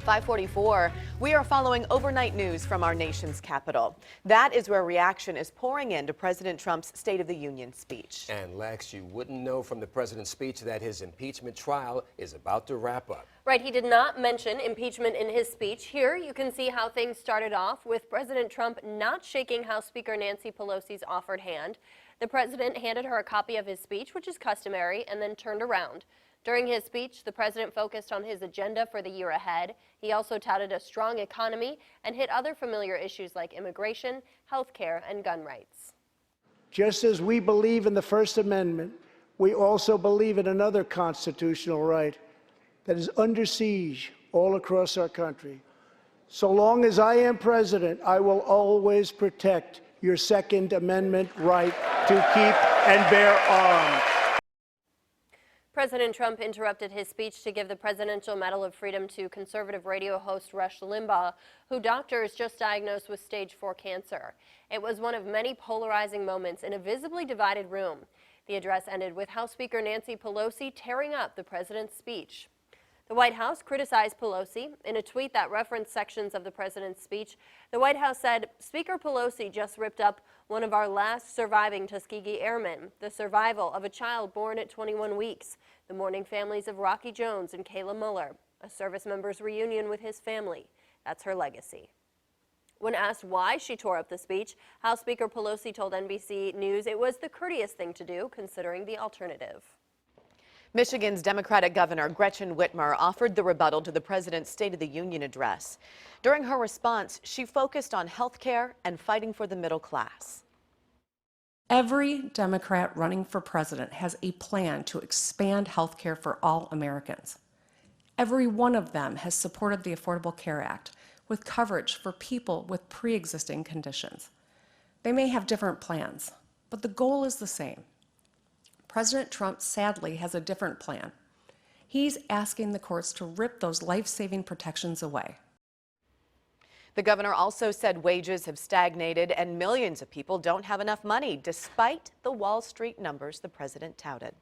5:44, we are following overnight news from our nation's capital. That is where reaction is pouring into President Trump's State of the Union speech. And Lex, you wouldn't know from the president's speech that his impeachment trial is about to wrap up. Right, he did not mention impeachment in his speech. Here you can see how things started off with President Trump not shaking House Speaker Nancy Pelosi's offered hand. The president handed her a copy of his speech, which is customary, and then turned around. During his speech, the president focused on his agenda for the year ahead. He also touted a strong economy and hit other familiar issues like immigration, health care, and gun rights. Just as we believe in the First Amendment, we also believe in another constitutional right that is under siege all across our country. So long as I am president, I will always protect your Second Amendment right to keep and bear arms. President Trump interrupted his speech to give the Presidential Medal of Freedom to conservative radio host Rush Limbaugh, who doctors just diagnosed with stage 4 cancer. It was one of many polarizing moments in a visibly divided room. The address ended with House Speaker Nancy Pelosi tearing up the president's speech. The White House criticized Pelosi. In a tweet that referenced sections of the president's speech, the White House said, "Speaker Pelosi just ripped up one of our last surviving Tuskegee Airmen, the survival of a child born at 21 weeks, the mourning families of Rocky Jones and Kayla Mueller, a service member's reunion with his family. That's her legacy." When asked why she tore up the speech, House Speaker Pelosi told NBC News it was the courteous thing to do, considering the alternative. Michigan's Democratic Governor Gretchen Whitmer offered the rebuttal to the president's State of the Union address. During her response, she focused on health care and fighting for the middle class. Every Democrat running for president has a plan to expand health care for all Americans. Every one of them has supported the Affordable Care Act with coverage for people with pre-existing conditions. They may have different plans, but the goal is the same. President Trump sadly has a different plan. He's asking the courts to rip those life-saving protections away. The governor also said wages have stagnated and millions of people don't have enough money, despite the Wall Street numbers the president touted.